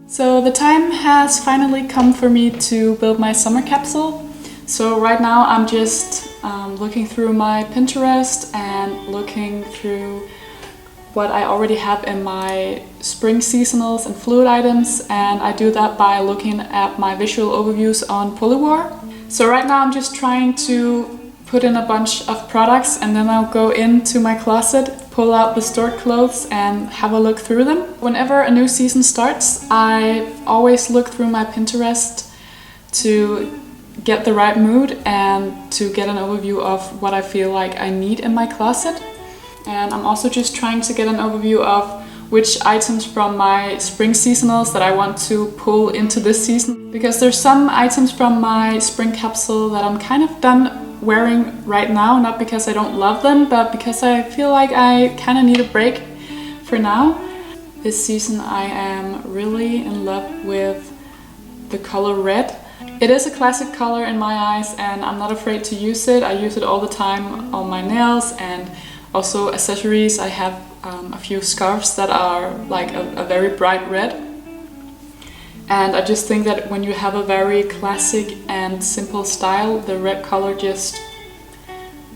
So the time has finally come for me to build my summer capsule. So right now I'm just looking through my Pinterest and looking through what I already have in my spring seasonals and fluid items, and I do that by looking at my visual overviews on Polywar. So right now I'm just trying to put in a bunch of products, and then I'll go into my closet, pull out the stored clothes and have a look through them. Whenever a new season starts, I always look through my Pinterest to get the right mood and to get an overview of what I feel like I need in my closet. And I'm also just trying to get an overview of which items from my spring seasonals that I want to pull into this season. Because there's some items from my spring capsule that I'm kind of done wearing right now, not because I don't love them, but because I feel like I kind of need a break for now. This season I am really in love with the color red. It is a classic color in my eyes and I'm not afraid to use it. I use it all the time on my nails and also accessories. I have a few scarves that are like a very bright red. And I just think that when you have a very classic and simple style, the red color just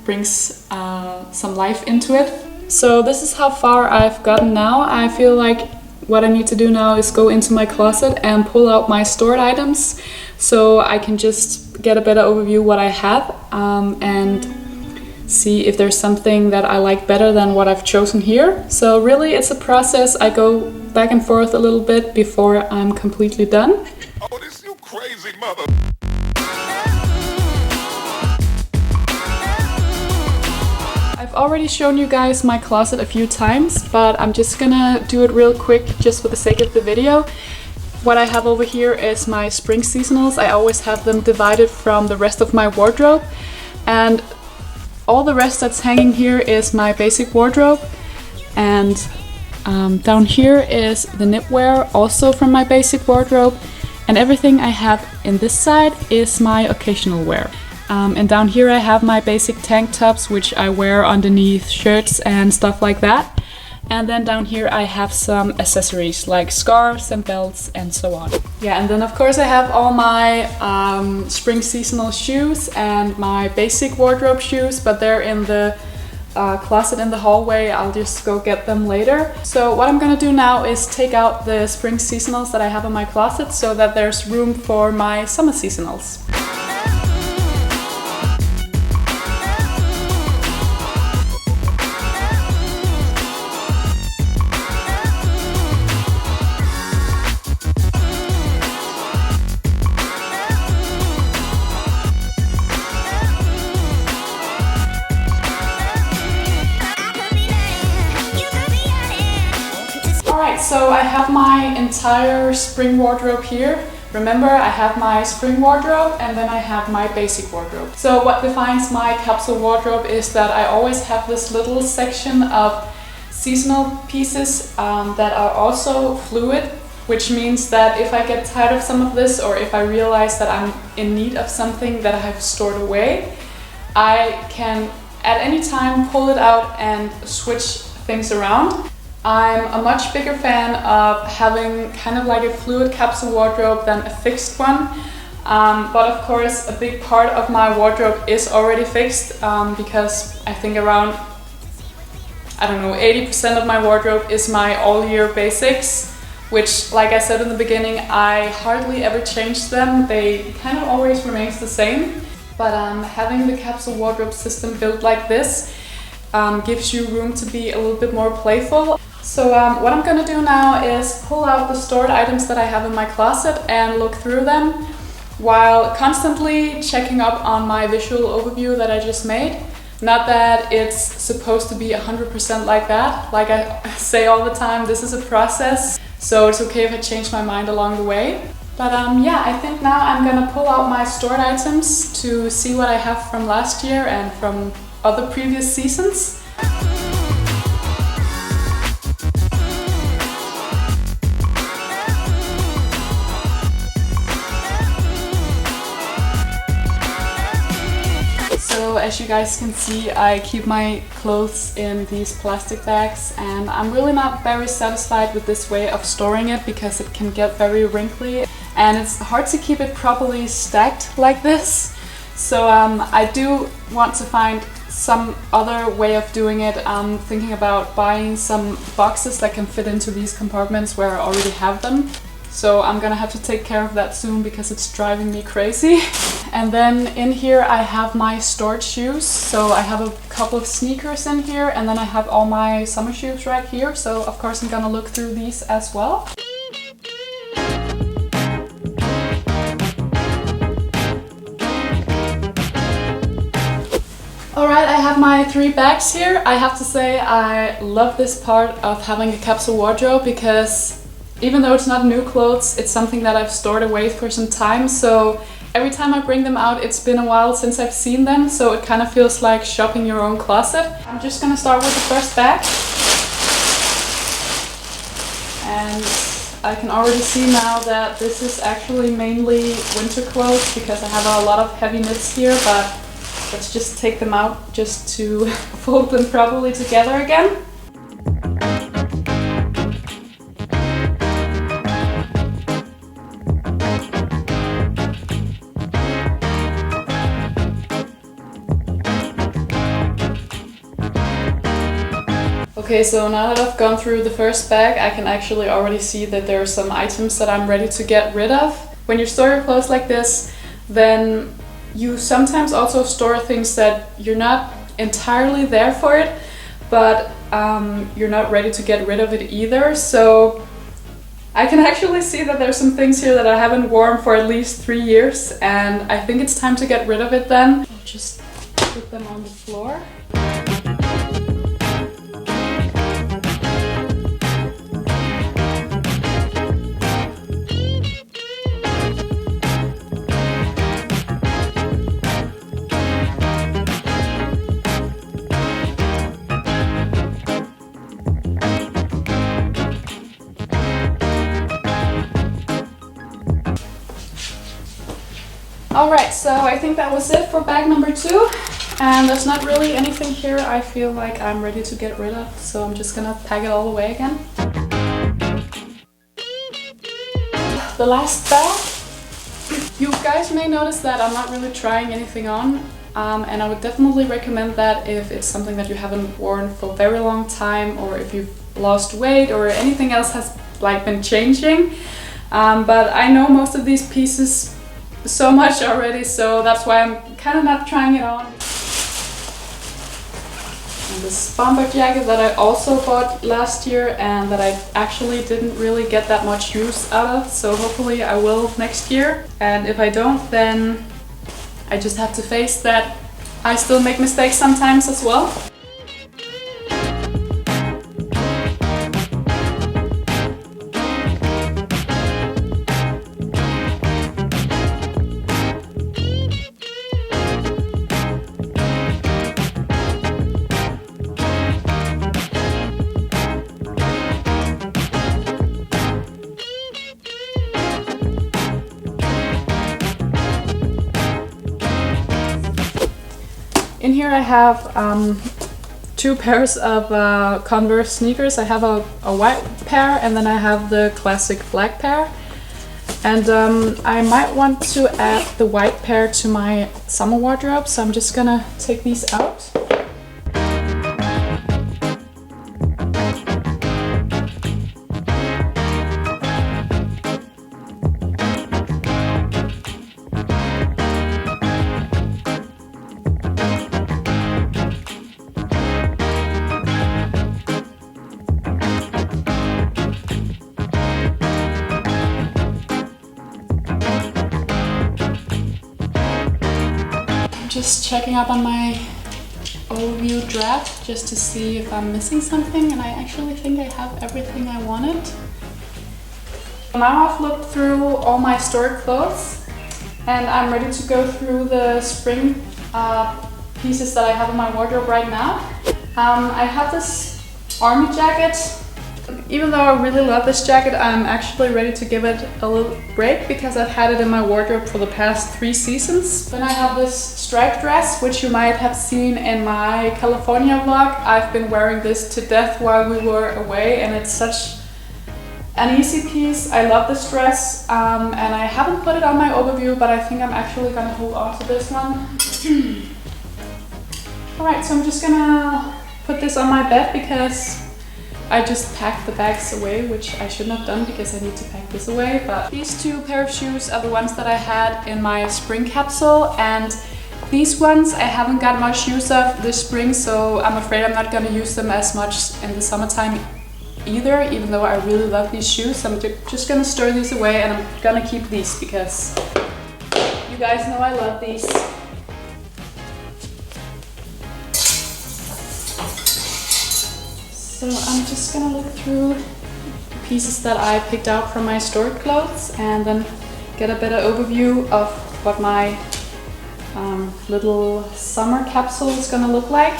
brings some life into it. So this is how far I've gotten now. I feel like what I need to do now is go into my closet and pull out my stored items so I can just get a better overview what I have and see if there's something that I like better than what I've chosen here. So really it's a process. I go back and forth a little bit before I'm completely done. Oh, this you crazy mother. I've already shown you guys my closet a few times, but I'm just gonna do it real quick just for the sake of the video. What I have over here is my spring seasonals. I always have them divided from the rest of my wardrobe, and all the rest that's hanging here is my basic wardrobe. And down here is the knitwear, also from my basic wardrobe. And everything I have in this side is my occasional wear. And down here I have my basic tank tops, which I wear underneath shirts and stuff like that. And then down here I have some accessories like scarves and belts and so on. Yeah, and then of course I have all my spring seasonal shoes and my basic wardrobe shoes, but they're in the closet in the hallway. I'll just go get them later. So what I'm gonna do now is take out the spring seasonals that I have in my closet so that there's room for my summer seasonals. So I have my entire spring wardrobe here. Remember, I have my spring wardrobe and then I have my basic wardrobe. So what defines my capsule wardrobe is that I always have this little section of seasonal pieces that are also fluid, which means that if I get tired of some of this or if I realize that I'm in need of something that I have stored away, I can at any time pull it out and switch things around. I'm a much bigger fan of having kind of like a fluid capsule wardrobe than a fixed one. But of course a big part of my wardrobe is already fixed because I think around, I don't know, 80% of my wardrobe is my all year basics, which, like I said in the beginning, I hardly ever change them. They kind of always remains the same. But having the capsule wardrobe system built like this gives you room to be a little bit more playful. So what I'm gonna do now is pull out the stored items that I have in my closet and look through them while constantly checking up on my visual overview that I just made. Not that it's supposed to be 100% like that. Like I say all the time, this is a process, so it's okay if I change my mind along the way. But yeah, I think now I'm gonna pull out my stored items to see what I have from last year and from other previous seasons. as you guys can see, I keep my clothes in these plastic bags, and I'm really not very satisfied with this way of storing it because it can get very wrinkly and it's hard to keep it properly stacked like this. So I do want to find some other way of doing it. I'm thinking about buying some boxes that can fit into these compartments where I already have them. So I'm gonna have to take care of that soon because it's driving me crazy. And then in here I have my stored shoes. So I have a couple of sneakers in here, and then I have all my summer shoes right here. So of course I'm gonna look through these as well. Alright, I have my 3 bags here. I have to say I love this part of having a capsule wardrobe because even though it's not new clothes, it's something that I've stored away for some time. So every time I bring them out, it's been a while since I've seen them. So it kind of feels like shopping your own closet. I'm just gonna start with the first bag. And I can already see now that this is actually mainly winter clothes because I have a lot of heavy knits here, but let's just take them out just to fold them properly together again. Okay, so now that I've gone through the first bag, I can actually already see that there are some items that I'm ready to get rid of. When you store your clothes like this, then you sometimes also store things that you're not entirely there for it, but you're not ready to get rid of it either. So I can actually see that there's some things here that I haven't worn for at least 3 years, and I think it's time to get rid of it then. I'll just put them on the floor. Alright, so I think that was it for bag number 2, and there's not really anything here I feel like I'm ready to get rid of, so I'm just gonna pack it all away again. The last bag. You guys may notice that I'm not really trying anything on, and I would definitely recommend that if it's something that you haven't worn for a very long time, or if you've lost weight or anything else has been changing. But I know most of these pieces so much already, so that's why I'm kind of not trying it on. And this bomber jacket that I also bought last year and that I actually didn't really get that much use out of, so hopefully I will next year. And if I don't, then I just have to face that I still make mistakes sometimes as well. In here I have 2 pairs of Converse sneakers. I have a white pair and then I have the classic black pair. And I might want to add the white pair to my summer wardrobe, so I'm just gonna take these out. Just checking up on my overview draft just to see if I'm missing something, and I actually think I have everything I wanted. Now I've looked through all my stored clothes and I'm ready to go through the spring pieces that I have in my wardrobe right now. I have this army jacket even though I really love this jacket, I'm actually ready to give it a little break because I've had it in my wardrobe for the past 3 seasons. Then I have this striped dress, which you might have seen in my California vlog. I've been wearing this to death while we were away, and it's such an easy piece. I love this dress, and I haven't put it on my overview, but I think I'm actually gonna hold on to this one. Alright, so I'm just gonna put this on my bed because I just packed the bags away, which I shouldn't have done because I need to pack this away. But these 2 pair of shoes are the ones that I had in my spring capsule, and these ones I haven't got much use of this spring, so I'm afraid I'm not gonna use them as much in the summertime either, even though I really love these shoes. I'm just gonna store these away, and I'm gonna keep these because you guys know I love these. So I'm just gonna look through the pieces that I picked out from my stored clothes and then get a better overview of what my little summer capsule is gonna look like.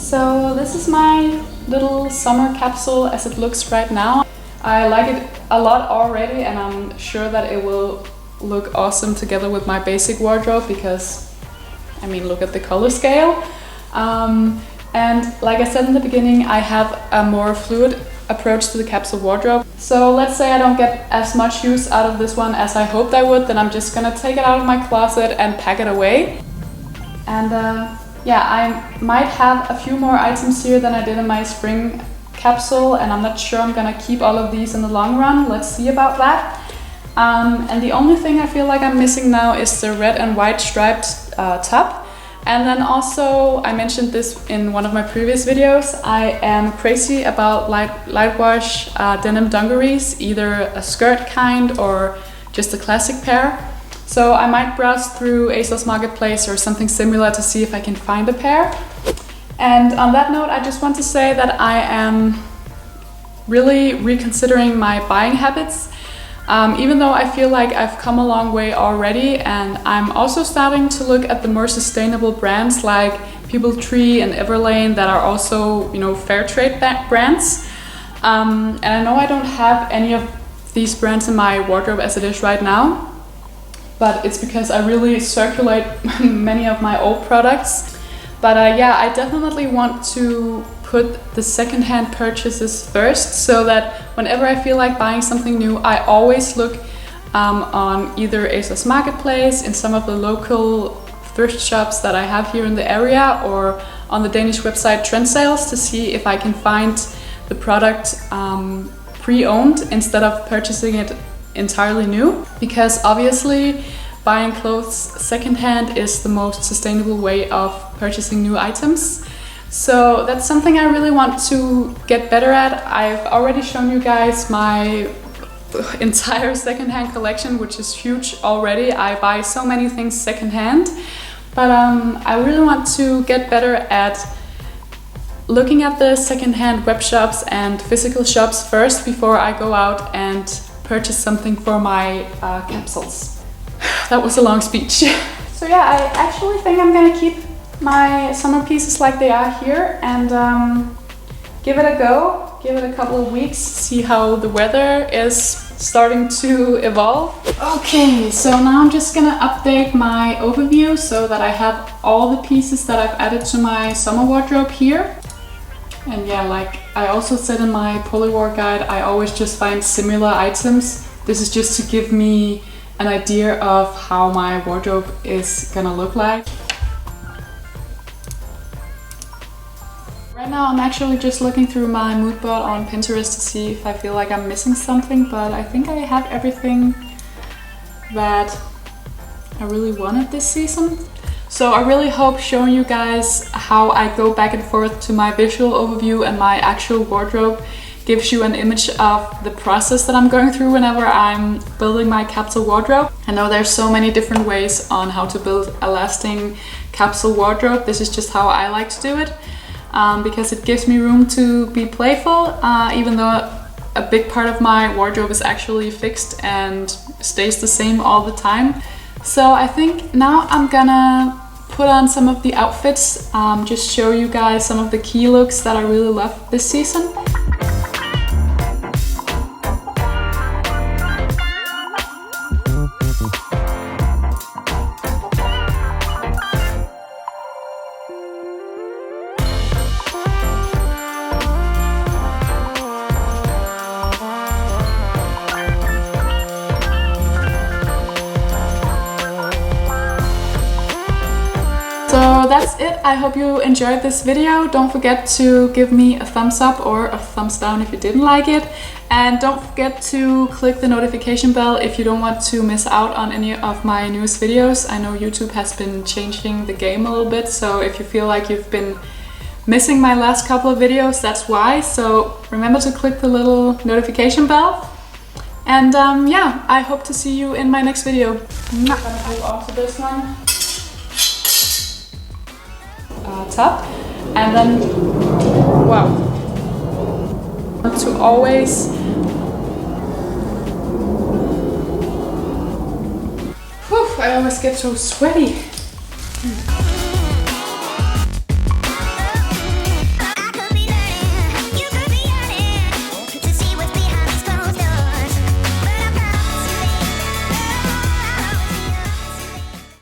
So this is my little summer capsule as it looks right now. I like it a lot already, and I'm sure that it will look awesome together with my basic wardrobe because, I mean, look at the color scale. And like I said in the beginning, I have a more fluid approach to the capsule wardrobe. So let's say I don't get as much use out of this one as I hoped I would, then I'm just gonna take it out of my closet and pack it away. And yeah, I might have a few more items here than I did in my spring capsule, and I'm not sure I'm gonna keep all of these in the long run. Let's see about that. And the only thing I feel like I'm missing now is the red and white striped top. And then also, I mentioned this in one of my previous videos, I am crazy about light wash denim dungarees, either a skirt kind or just a classic pair. So I might browse through ASOS Marketplace or something similar to see if I can find a pair. And on that note, I just want to say that I am really reconsidering my buying habits. Even though I feel like I've come a long way already, and I'm also starting to look at the more sustainable brands like People Tree and Everlane that are also, you know, fair trade brands. And I know I don't have any of these brands in my wardrobe as it is right now, but it's because I really circulate many of my old products. But yeah, I definitely want to put the secondhand purchases first, so that whenever I feel like buying something new, I always look on either ASOS Marketplace, in some of the local thrift shops that I have here in the area, or on the Danish website Trend Sales to see if I can find the product pre-owned instead of purchasing it entirely new, because obviously buying clothes secondhand is the most sustainable way of purchasing new items. So that's something I really want to get better at. I've already shown you guys my entire secondhand collection, which is huge already. I buy so many things secondhand, but I really want to get better at looking at the secondhand web shops and physical shops first before I go out and purchase something for my capsules. That was a long speech. So yeah, I actually think I'm gonna keep my summer pieces like they are here and give it a go, give it a couple of weeks, see how the weather is starting to evolve. Okay, so now I'm just gonna update my overview so that I have all the pieces that I've added to my summer wardrobe here. And yeah, like I also said in my Polywar guide, I always just find similar items. This is just to give me an idea of how my wardrobe is gonna look like. Right now I'm actually just looking through my mood board on Pinterest to see if I feel like I'm missing something, but I think I have everything that I really wanted this season. So I really hope showing you guys how I go back and forth to my visual overview and my actual wardrobe gives you an image of the process that I'm going through whenever I'm building my capsule wardrobe. I know there's so many different ways on how to build a lasting capsule wardrobe. This is just how I like to do it, because it gives me room to be playful, even though a big part of my wardrobe is actually fixed and stays the same all the time. So I think now I'm gonna put on some of the outfits, just show you guys some of the key looks that I really love this season. So that's it. I hope you enjoyed this video. Don't forget to give me a thumbs up or a thumbs down if you didn't like it. And don't forget to click the notification bell if you don't want to miss out on any of my newest videos. I know YouTube has been changing the game a little bit, so if you feel like you've been missing my last couple of videos, that's why. So remember to click the little notification bell. And yeah, I hope to see you in my next video. I'm gonna move on to this one. Top, and then wow, to always I always get so sweaty.